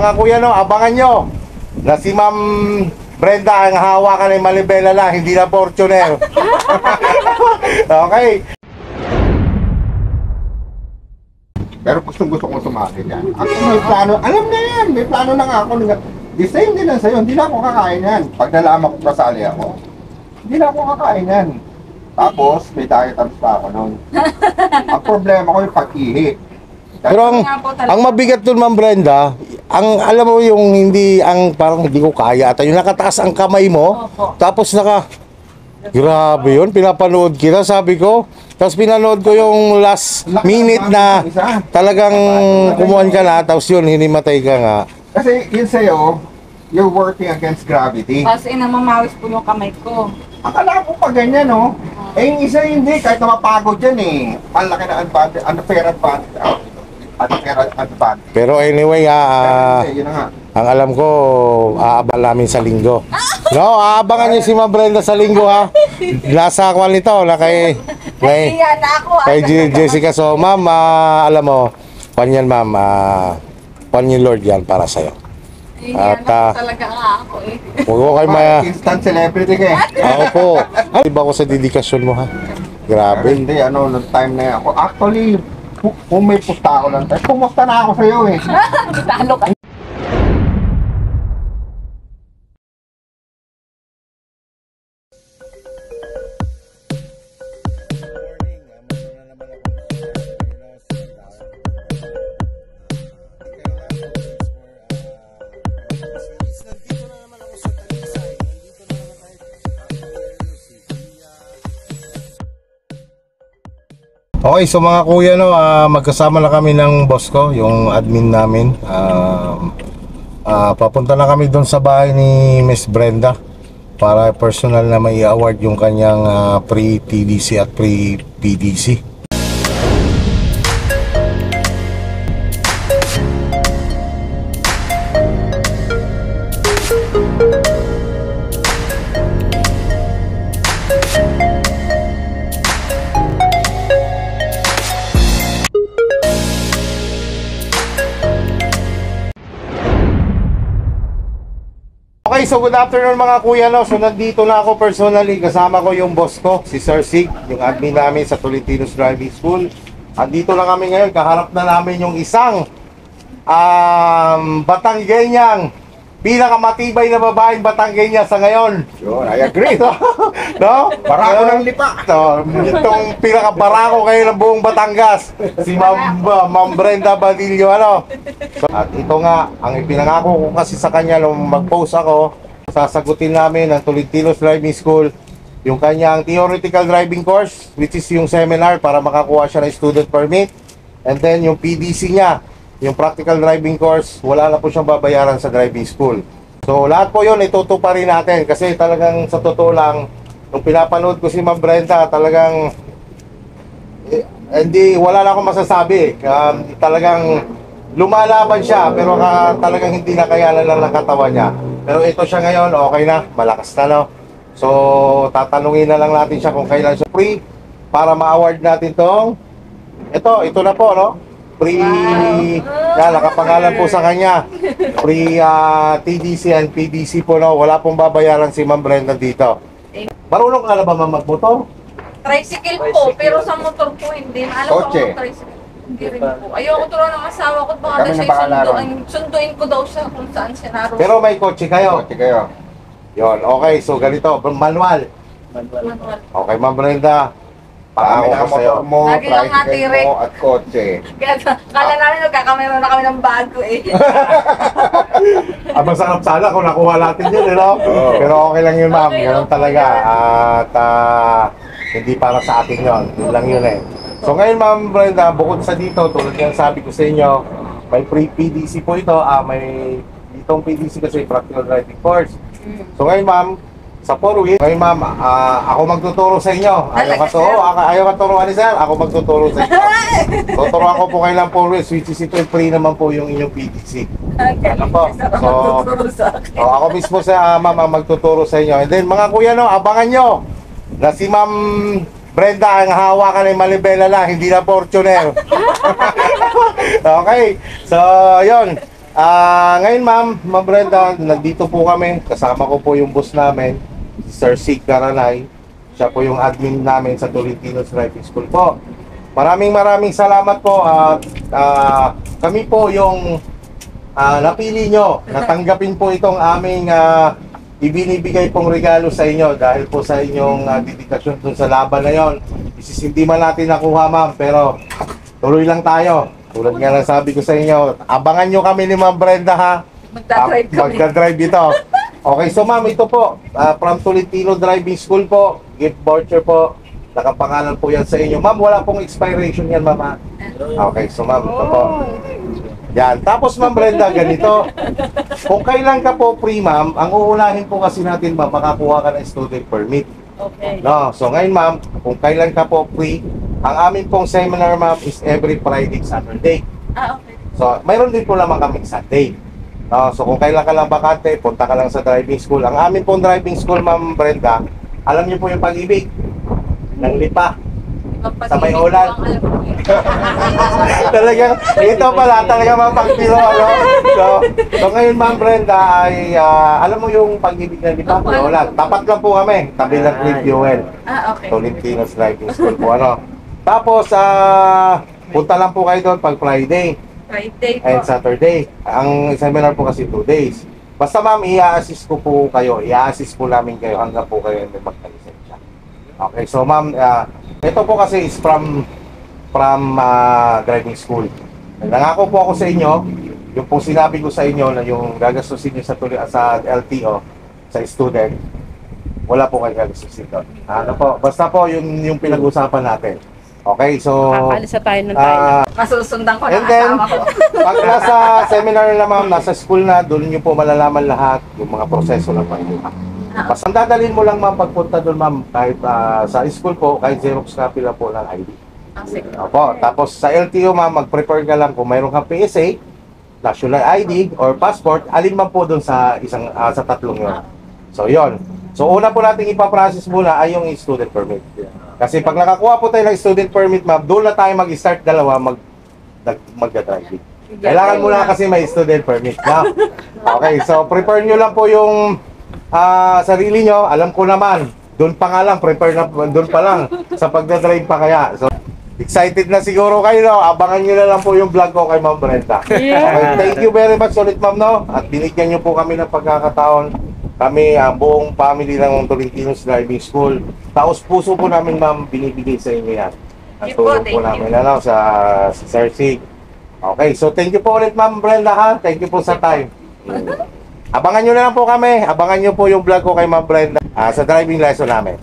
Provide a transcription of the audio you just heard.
mga kuya, no, abangan nyo na si Ma'am Brenda ang hawakan ay Malibela lang, hindi na Fortuner. Okay. Pero gusto ko sumaki yan. Ako may plano, alam na yan, may plano na nga ako. The same din lang sa'yo, hindi na ako kakain yan. Pag nalaman ko kasali ako, hindi na ako kakain yan. Tapos, may dietams pa ako noon. Ang problema ko yung pag-ihi. Pero ang mabigat dun, Ma'am Brenda, ang alam mo yung hindi, ang parang hindi ko kaya. At yung nakataas ang kamay mo, tapos grabe yun, pinapanood kita, sabi ko. Tapos pinanood ko yung last minute na talagang kumuhan ka na, tapos yun, hinimatay ka nga. Kasi yun sa'yo, you're working against gravity. Kasi namamawis po yung kamay ko. Akala ko pa ganyan, no? Eh, yung isa hindi, kahit na mapagod yan eh. Ang laki na unfair advantage. Pero anyway, ang alam ko, aabang namin sa linggo. No, aabangan niyo si Ma'am Brenda sa linggo, ha? Nasa kwan nito, na kay Jessica. So, Ma'am, alam mo, kwan yan, Ma'am, kwan yung Lord yan para sa'yo. At talaga nga ako eh. Huwag ko kayo instant celebrity ka eh. Ako po. Ay, iba ko sa dedikasyon mo, ha? Grabe. Hindi, noong time na yan. Ako, actually, kung may pusta ako lang tayo, pumusta na ako sa'yo eh. Talo ka. Okay, so mga kuya, no, magkasama na kami ng boss ko, yung admin namin. Papunta na kami doon sa bahay ni Miss Brenda para personal na may award yung kanyang pre-TDC at pre-PDC. Okay, so good afternoon mga kuya, no. So nandito na ako personally, kasama ko yung boss ko, si Sir Sig, yung admin namin sa Tolentinos Driving School. Andito na kami ngayon, kaharap na namin yung isang Batanggenyang pinakamatibay na babaeng Batanggenya sa ngayon. Yun, I agree. No? Barako ng lipa. So, itong pinakabarako kayo ng buong Batangas, si Ma'am Brenda Badillo, ano? So, at ito nga, ang ipinangako ko kasi sa kanya nung mag-post ako, sasagutin namin ng Tolentinos Driving School yung kanyang theoretical driving course, which is yung seminar para makakuha siya ng student permit. And then yung PDC niya, yung practical driving course, wala na po siyang babayaran sa driving school. So lahat po yun itutuparin natin kasi talagang sa totoo lang, nung pinapanood ko si Ma'am Brenda, talagang wala na akong masasabi. Talagang lumalaban siya pero talagang hindi nakayanan lang ng katawan niya. Pero ito siya ngayon, okay na, malakas na, no? So tatanungin na lang natin siya kung kailan siya free para ma-award natin tong ito na po, no? Nakapangalan po sa kanya. TDC and PDC po, no? Wala pong babayaran si Ma'am Brenda dito. Marunong ka na ba magmotor? Tricycle po, pero sa motor po hindi. Alam ko ako tricycle. Hindi rin po. Ayoko turuan ng asawa ko, baka daw siya sunduin ko daw siya kung saan siya naroon. Pero may kotse kayo? Kotse kayo. Yun, okay. So ganito, manual. Okay, Ma'am Brenda. Paano ka motor mo, tricycle mo, at kotse. Kala namin nagkakamera na kami ng bago eh. Masarap sana kung nakuha natin yun, no? Pero okay lang yun, ma'am. Ganun talaga. At hindi para sa atin yun. Yun lang yun eh. So ngayon, Ma'am Brenda, bukod sa dito, tulad yan sabi ko sa inyo, may pre-PDC po ito. May itong PDC kasi practical driving course. So ngayon, ma'am, sa 4 wheels. Ngayon, ma'am, ako magtuturo sa inyo. Ayaw ka turuan ni sir, ako magtuturo sa inyo. Tuturuan ko po kayo ng 4 wheels, which is ito free naman po yung inyong PDC. Ano po? So, ako mismo sa ma'am ang magtuturo sa inyo. And then, mga kuya, no, abangan nyo na si Ma'am Brenda ang hawakan ay Malibela lang, hindi na Fortuner. Okay, so, yun. Ngayon Ma'am Brenda, nandito po kami. Kasama ko po yung boss namin, si Sir Sig Caranay. Siya po yung admin namin sa Tolentinos Driving School po. Maraming salamat po at kami po yung napili nyo. Natanggapin po itong aming ibinibigay pong regalo sa inyo dahil po sa inyong dedikasyon dun sa laban na yon. Hindi man natin nakuha ma'am, pero tuloy lang tayo. Tulad nga lang sabi ko sa inyo, abangan nyo kami ni Ma'am Brenda ha. Magdadrive kami. Magdadrive ito. Okay, so ma'am, ito po, from Tolentino Driving School po, gift voucher po, nakapangalan po yan sa inyo. Ma'am, wala pong expiration yan ma'am ha. Okay, so ma'am, ito po. Yan, tapos Ma'am Brenda, ganito. Kung kailan ka po free ma'am, ang uunahin po kasi natin ma'am, makakuha ka ng student permit. Okay. No, so ngayon ma'am, kung kailan ka po free, ang amin pong seminar ma'am is every Friday, Saturday. Okay. So, mayroon din po naman kaming Sunday. No, so kung kailan ka lang bakante, punta ka lang sa driving school. Ang amin pong driving school ma'am Brenda, alam niyo po yung pag-ibig ng lipa sa may ulan. Talagang, ito pala, talaga mapagpiro, ano? So ngayon ma'am Brenda ay, alam mo yung pag-ibig ng lipa, may ulan. Tapat lang po kami, tabi ng Cliff Fuel. Okay. Tolentinos Driving School po, ano? Tapos, punta lang po kayo doon pag Friday Friday po. and Saturday. Ang seminar po kasi 2 days. Basta ma'am, i-assist ko po kayo. I-assist po namin kayo hanggang po kayo may magka-lisensya. Okay, so ma'am, ito po kasi is from driving school. Nangako po ako sa inyo, yung po sinabi ko sa inyo na yung gagastusin nyo sa LTO, sa student, wala po kayo gagastusin doon. Ano po, basta po yung pinag-usapan natin. Okay, so Kakalisa tayo ng tayo. Masusundan ko and ng then, asawa ko. pag nasa seminar na ma'am, nasa school na, doon nyo po malalaman lahat yung mga proseso ng pag-iba. Basta ang dadalhin mo lang ma'am pagpunta doon ma'am, kahit sa school po, kahit Xerox copy lang po ng ID. Sige. Opo, tapos sa LTO ma'am, mag-prepare ka lang kung mayroon kang PSA, national ID, or passport, alin man po doon sa sa tatlong yun. So yon. So una po natin ipaprocess muna ay yung student permit. Kasi pag nakakuha po tayo ng student permit ma'am, doon na tayo mag-start dalawa magda-driving. Kailangan mo na kasi may student permit na. Okay, so prepare nyo lang po yung sarili nyo. Alam ko naman, doon pa nga lang, prepare na doon pa lang sa pagda-drive pa kaya. So excited na siguro kayo, no? Abangan nyo na lang po yung vlog ko kay Ma'am Brenda. Okay, thank you very much ulit ma'am, no? At binigyan nyo po kami ng pagkakataon. Kami, buong family ng Tolentinos Driving School. Taos puso po namin ma'am, binibigay sa inyo yan. Ang tulong po namin sa Sir Sig. Okay, so thank you po ulit Ma'am Brenda ha. Thank you po sa time. Abangan nyo na lang po kami. Abangan nyo po yung vlog ko kay Ma'am Brenda sa driving lesson namin.